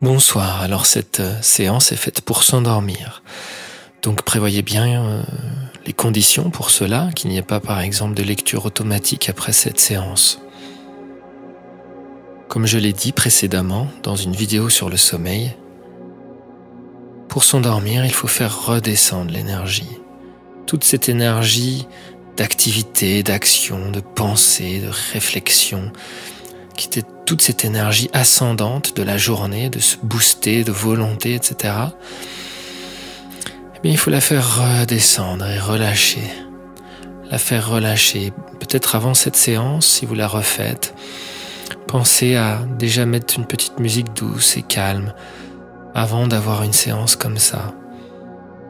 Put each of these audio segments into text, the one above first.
Bonsoir, alors cette séance est faite pour s'endormir. Donc prévoyez bien les conditions pour cela, qu'il n'y ait pas par exemple de lecture automatique après cette séance. Comme je l'ai dit précédemment dans une vidéo sur le sommeil, pour s'endormir il faut faire redescendre l'énergie. Toute cette énergie d'activité, d'action, de pensée, de réflexion, qui était toute cette énergie ascendante de la journée, de se booster, de volonté, etc. Eh bien, il faut la faire redescendre et relâcher. La faire relâcher. Peut-être avant cette séance, si vous la refaites, pensez à déjà mettre une petite musique douce et calme avant d'avoir une séance comme ça.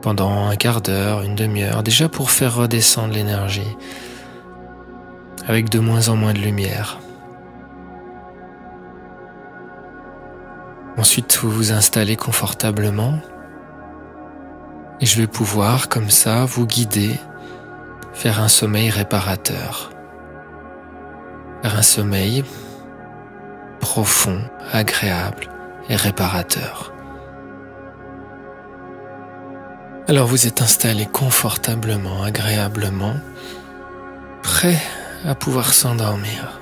Pendant un quart d'heure, une demi-heure, déjà pour faire redescendre l'énergie, avec de moins en moins de lumière. Ensuite, vous vous installez confortablement et je vais pouvoir, comme ça, vous guider vers un sommeil réparateur. Vers un sommeil profond, agréable et réparateur. Alors vous êtes installé confortablement, agréablement, prêt à pouvoir s'endormir.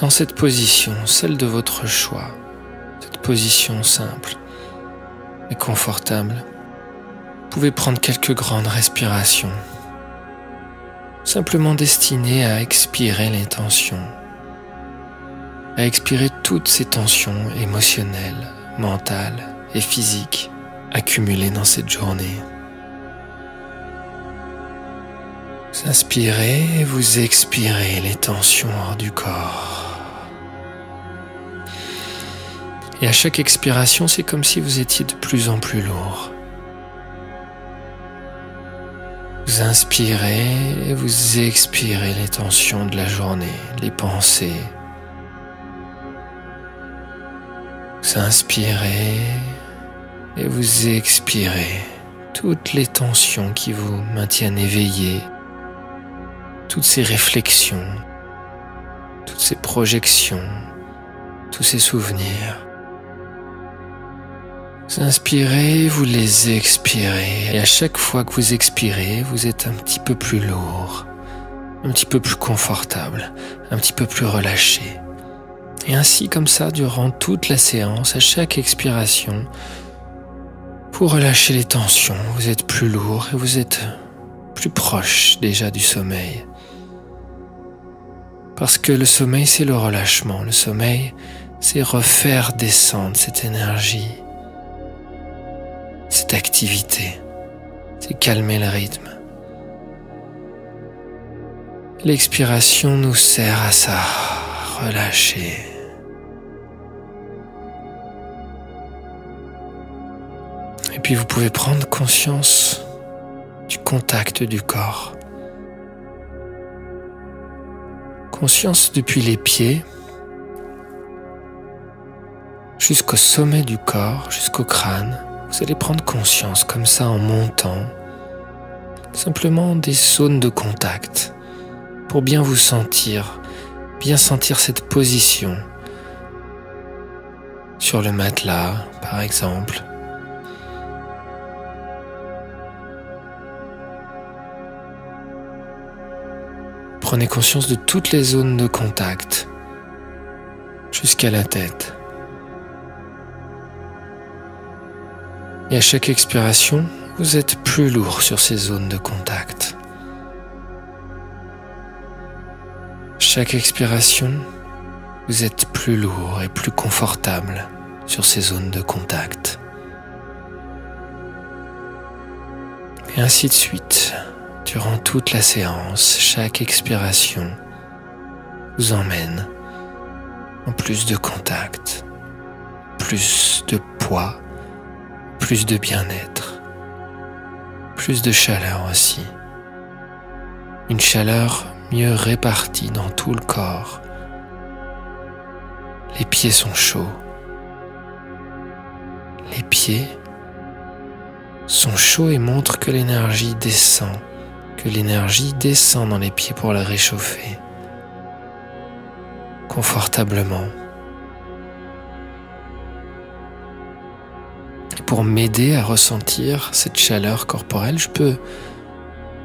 Dans cette position, celle de votre choix, cette position simple et confortable, vous pouvez prendre quelques grandes respirations, simplement destinées à expirer les tensions, à expirer toutes ces tensions émotionnelles, mentales et physiques accumulées dans cette journée. Vous inspirez et vous expirez les tensions hors du corps. Et à chaque expiration, c'est comme si vous étiez de plus en plus lourd. Vous inspirez et vous expirez les tensions de la journée, les pensées. Vous inspirez et vous expirez toutes les tensions qui vous maintiennent éveillé, toutes ces réflexions, toutes ces projections, tous ces souvenirs. Vous inspirez, vous les expirez, et à chaque fois que vous expirez, vous êtes un petit peu plus lourd, un petit peu plus confortable, un petit peu plus relâché. Et ainsi, comme ça, durant toute la séance, à chaque expiration, vous relâchez les tensions, vous êtes plus lourd et vous êtes plus proche déjà du sommeil. Parce que le sommeil, c'est le relâchement. Le sommeil, c'est refaire descendre cette énergie, cette activité, c'est calmer le rythme. L'expiration nous sert à ça, relâcher. Et puis vous pouvez prendre conscience du contact du corps. Conscience depuis les pieds jusqu'au sommet du corps, jusqu'au crâne. Vous allez prendre conscience comme ça en montant, simplement des zones de contact pour bien vous sentir, bien sentir cette position sur le matelas par exemple. Prenez conscience de toutes les zones de contact jusqu'à la tête. Et à chaque expiration, vous êtes plus lourd sur ces zones de contact. Chaque expiration, vous êtes plus lourd et plus confortable sur ces zones de contact. Et ainsi de suite, durant toute la séance, chaque expiration vous emmène en plus de contact, plus de poids, plus de bien-être, plus de chaleur aussi. Une chaleur mieux répartie dans tout le corps. Les pieds sont chauds. Les pieds sont chauds et montrent que l'énergie descend, dans les pieds pour la réchauffer. Confortablement, Et pour m'aider à ressentir cette chaleur corporelle, je peux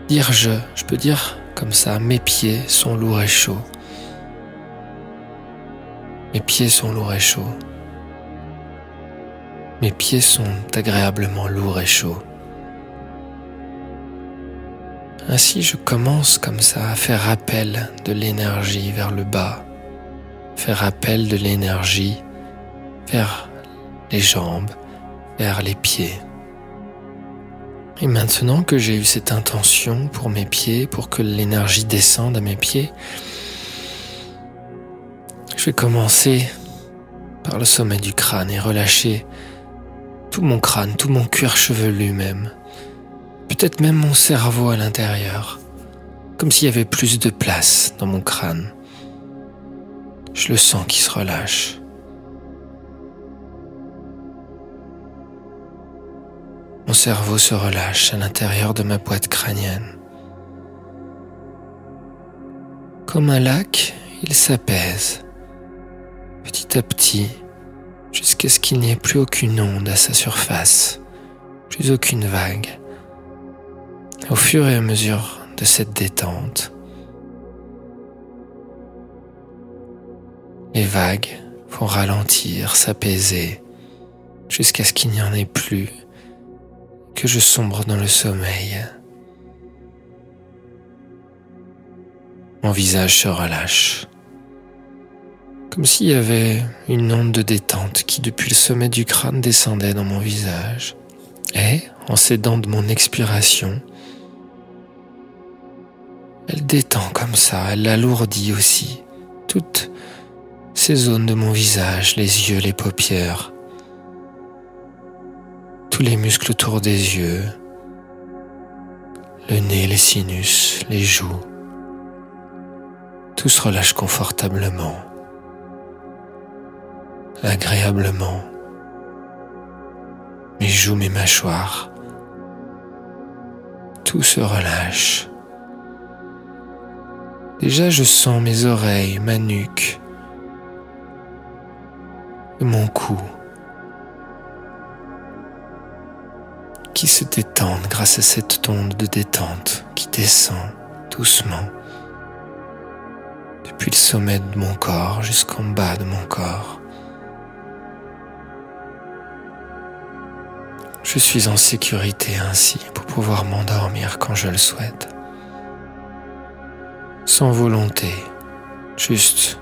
dire je peux dire comme ça, mes pieds sont lourds et chauds. Mes pieds sont lourds et chauds. Mes pieds sont agréablement lourds et chauds. Ainsi, je commence comme ça à faire appel de l'énergie vers le bas, faire appel de l'énergie vers les jambes, vers les pieds. Et maintenant que j'ai eu cette intention pour mes pieds, pour que l'énergie descende à mes pieds, je vais commencer par le sommet du crâne et relâcher tout mon crâne, tout mon cuir chevelu même, peut-être même mon cerveau à l'intérieur, comme s'il y avait plus de place dans mon crâne. Je le sens qui se relâche. Mon cerveau se relâche à l'intérieur de ma boîte crânienne. Comme un lac, il s'apaise, petit à petit, jusqu'à ce qu'il n'y ait plus aucune onde à sa surface, plus aucune vague. Au fur et à mesure de cette détente, les vagues vont ralentir, s'apaiser, jusqu'à ce qu'il n'y en ait plus, que je sombre dans le sommeil. Mon visage se relâche, comme s'il y avait une onde de détente qui depuis le sommet du crâne descendait dans mon visage. Et, en s'aidant de mon expiration, elle détend comme ça, elle alourdit aussi toutes ces zones de mon visage, les yeux, les paupières, tous les muscles autour des yeux, le nez, les sinus, les joues. Tout se relâche confortablement, agréablement. Mes joues, mes mâchoires, tout se relâche. Déjà, je sens mes oreilles, ma nuque et mon cou qui se détendent grâce à cette onde de détente qui descend doucement depuis le sommet de mon corps jusqu'en bas de mon corps. Je suis en sécurité ainsi pour pouvoir m'endormir quand je le souhaite. Sans volonté, juste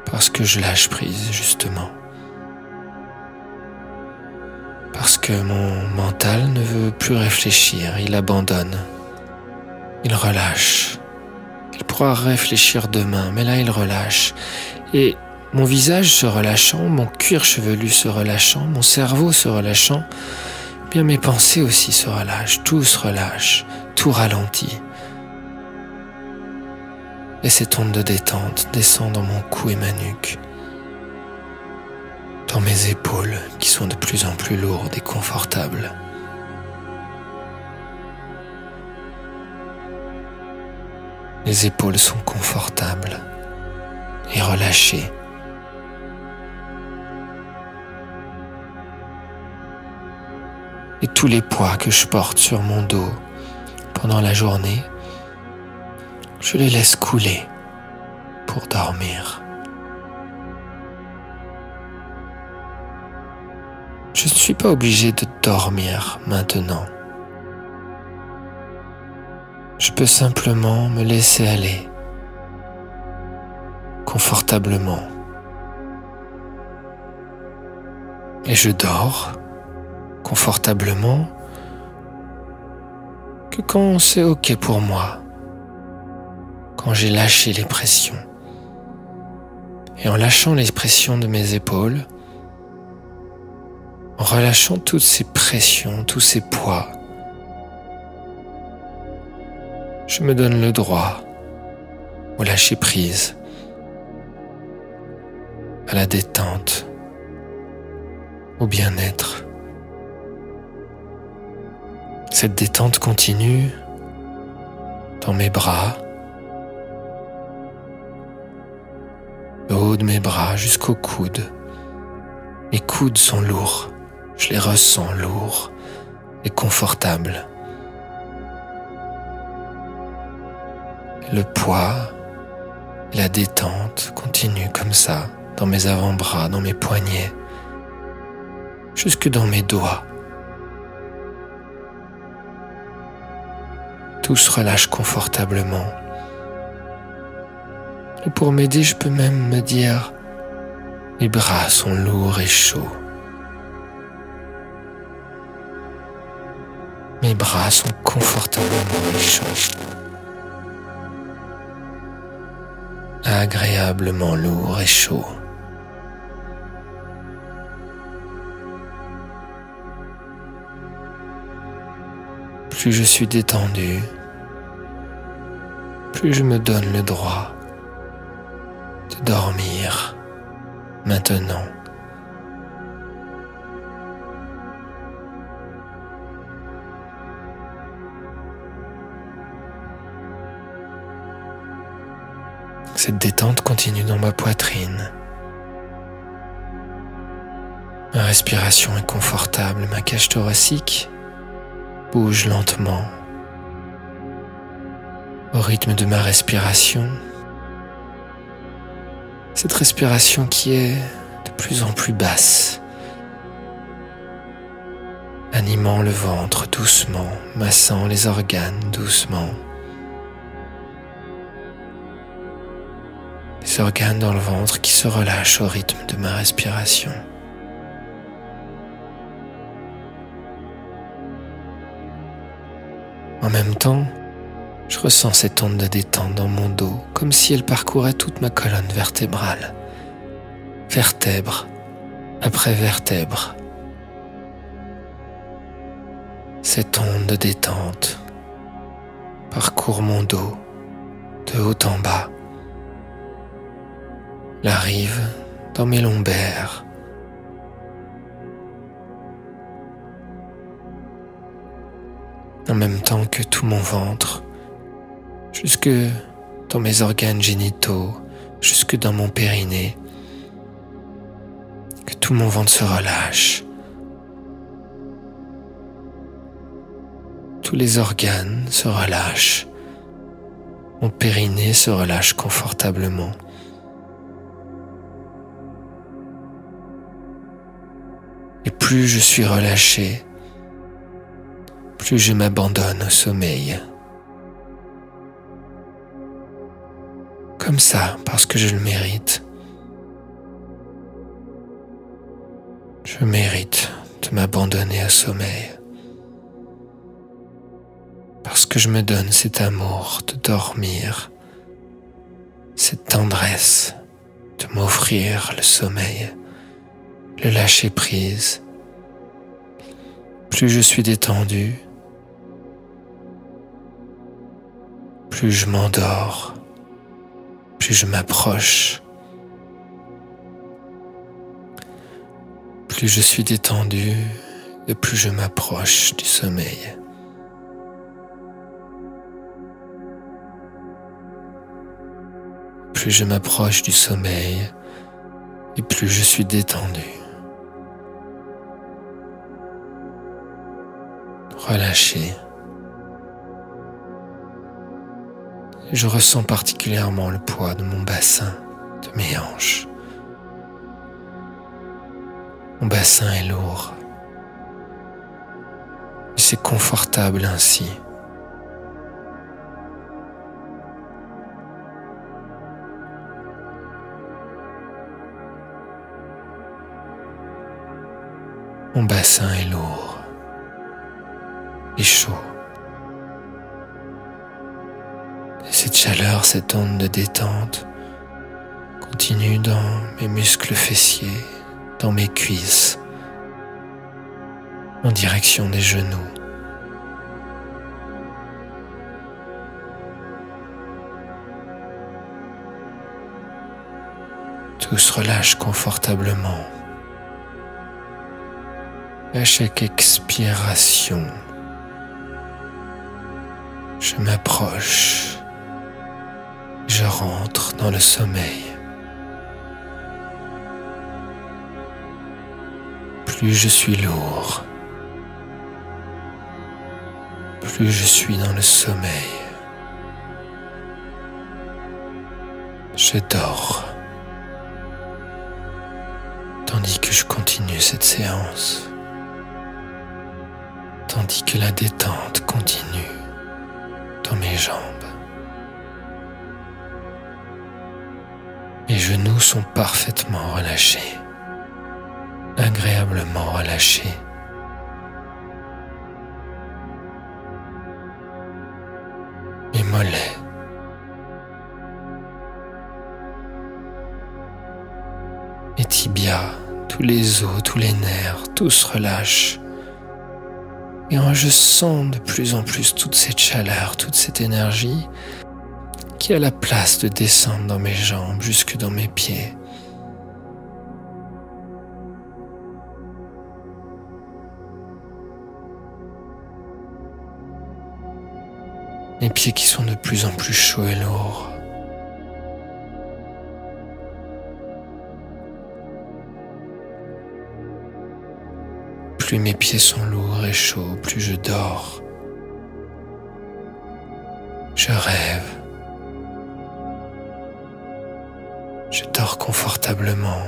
parce que je lâche prise justement. Parce que mon mental ne veut plus réfléchir, il abandonne, il relâche. Il pourra réfléchir demain, mais là il relâche. Et mon visage se relâchant, mon cuir chevelu se relâchant, mon cerveau se relâchant, bien mes pensées aussi se relâchent, tout se relâche, tout ralentit. Et cette onde de détente descend dans mon cou et ma nuque, dans mes épaules qui sont de plus en plus lourdes et confortables. Les épaules sont confortables et relâchées. Et tous les poids que je porte sur mon dos pendant la journée, je les laisse couler pour dormir. Je ne suis pas obligé de dormir maintenant. Je peux simplement me laisser aller confortablement. Et je dors confortablement que quand c'est OK pour moi, quand j'ai lâché les pressions. Et en lâchant les pressions de mes épaules, en relâchant toutes ces pressions, tous ces poids, je me donne le droit au lâcher prise, à la détente, au bien-être. Cette détente continue dans mes bras, le haut de mes bras jusqu'aux coudes. Mes coudes sont lourds. je les ressens lourds et confortables. Le poids et la détente continuent comme ça, dans mes avant-bras, dans mes poignets, jusque dans mes doigts. Tout se relâche confortablement. Et pour m'aider, je peux même me dire, mes bras sont lourds et chauds. Mes bras sont confortablement et chauds. Agréablement lourds et chauds. Plus je suis détendu, plus je me donne le droit de dormir maintenant. Cette détente continue dans ma poitrine. Ma respiration est confortable, ma cage thoracique bouge lentement au rythme de ma respiration. Cette respiration qui est de plus en plus basse, animant le ventre doucement, massant les organes doucement. Les organes dans le ventre qui se relâchent au rythme de ma respiration. En même temps, je ressens cette onde de détente dans mon dos, comme si elle parcourait toute ma colonne vertébrale, vertèbre après vertèbre. Cette onde de détente parcourt mon dos de haut en bas, arrive dans mes lombaires, en même temps que tout mon ventre, jusque dans mes organes génitaux, jusque dans mon périnée, que tout mon ventre se relâche. Tous les organes se relâchent, mon périnée se relâche confortablement. Et plus je suis relâché, plus je m'abandonne au sommeil. Comme ça, parce que je le mérite. Je mérite de m'abandonner au sommeil. Parce que je me donne cet amour de dormir, cette tendresse de m'offrir le sommeil, le lâcher prise. Plus je suis détendu, plus je m'endors, plus je m'approche. Plus je suis détendu et plus je m'approche du sommeil. Plus je m'approche du sommeil et plus je suis détendu. Relâché. Je ressens particulièrement le poids de mon bassin, de mes hanches. Mon bassin est lourd. Et c'est confortable ainsi. Mon bassin est lourd et chaud. Et cette chaleur, cette onde de détente continue dans mes muscles fessiers, dans mes cuisses, en direction des genoux. Tout se relâche confortablement. À chaque expiration, je m'approche, je rentre dans le sommeil. Plus plus je suis lourd, plus je suis dans le sommeil. Je dors, tandis que je continue cette séance, tandis que la détente continue dans mes jambes. Mes genoux sont parfaitement relâchés, agréablement relâchés. Mes mollets, mes tibias, tous les os, tous les nerfs, tout se relâche. Et je sens de plus en plus toute cette chaleur, toute cette énergie qui a la place de descendre dans mes jambes, jusque dans mes pieds. Mes pieds qui sont de plus en plus chauds et lourds. Plus mes pieds sont lourds et chauds, plus je dors. Je rêve. Je dors confortablement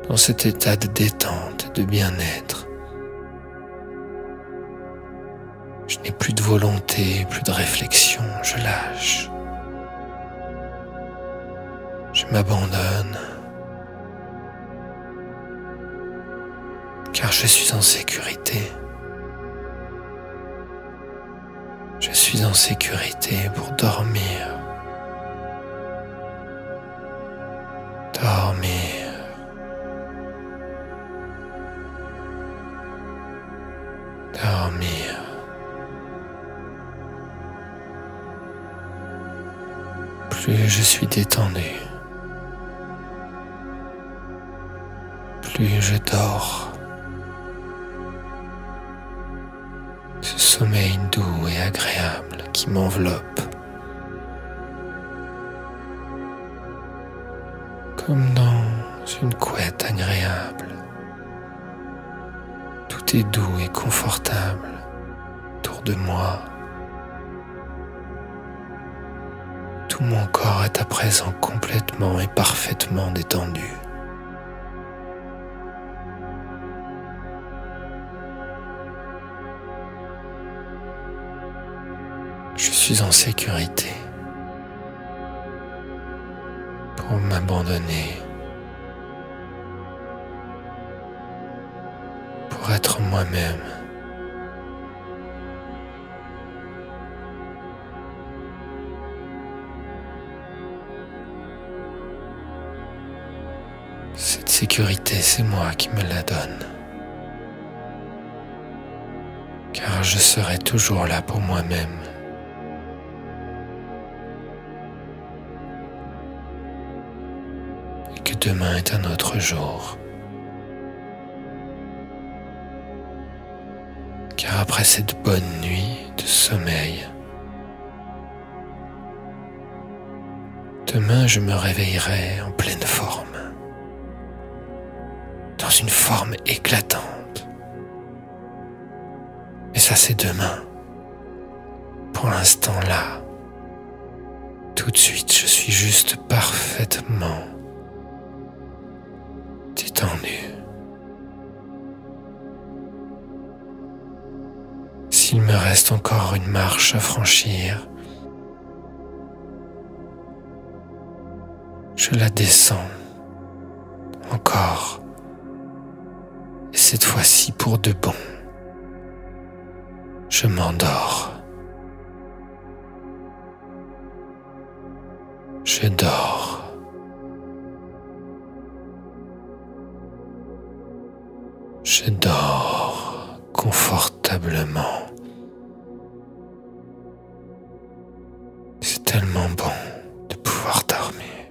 dans cet état de détente et de bien-être. Je n'ai plus de volonté, plus de réflexion, je lâche. Je m'abandonne, car je suis en sécurité. Je suis en sécurité pour dormir. Dormir. Dormir. Plus je suis détendu, plus je dors. Ce sommeil doux et agréable qui m'enveloppe, comme dans une couette agréable. Tout est doux et confortable autour de moi. Tout mon corps est à présent complètement et parfaitement détendu. Je suis en sécurité pour m'abandonner, pour être moi-même. Cette sécurité, c'est moi qui me la donne, car je serai toujours là pour moi-même. Et que demain est un autre jour. Car après cette bonne nuit de sommeil, demain je me réveillerai en pleine forme, dans une forme éclatante. Mais ça c'est demain. Pour l'instant là, tout de suite je suis juste parfaitement détendu. S'il me reste encore une marche à franchir, je la descends encore, et cette fois-ci pour de bon. Je m'endors. Je dors. Je dors confortablement. C'est tellement bon de pouvoir dormir.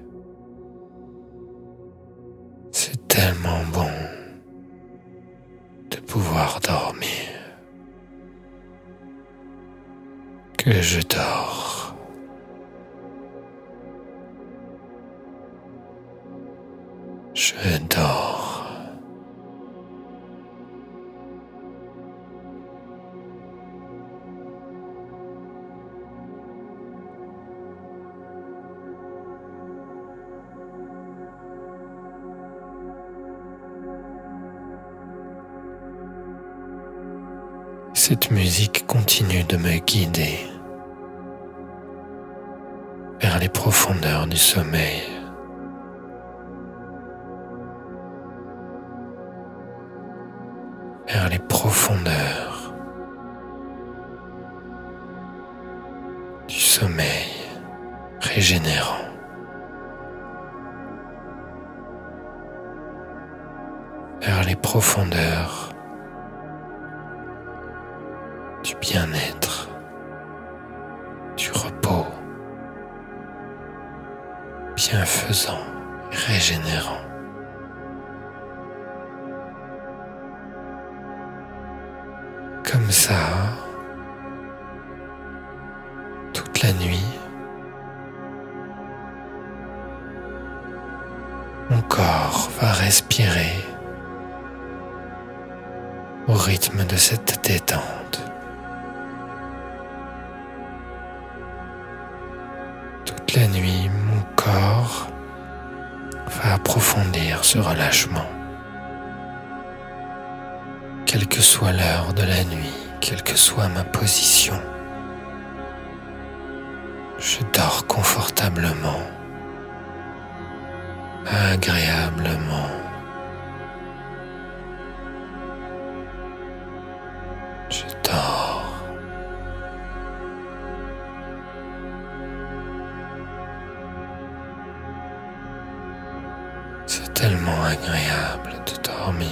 C'est tellement bon de pouvoir dormir que je dors. Je dors. Cette musique continue de me guider vers les profondeurs du sommeil. Vers les profondeurs du sommeil régénérant. Vers les profondeurs du bien-être, du repos, bienfaisant et régénérant. Comme ça, toute la nuit, mon corps va respirer au rythme de cette détente. Toute la nuit, mon corps va approfondir ce relâchement. Quelle que soit l'heure de la nuit, quelle que soit ma position, je dors confortablement, agréablement. Je dors. C'est tellement agréable de dormir.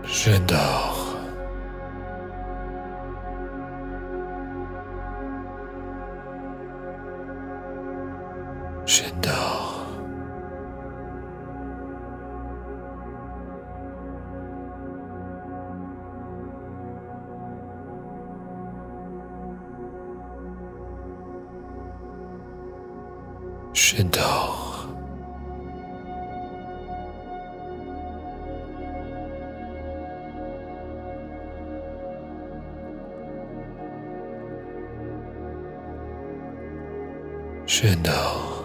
Je dors. Je dors. Je dors. Je dors.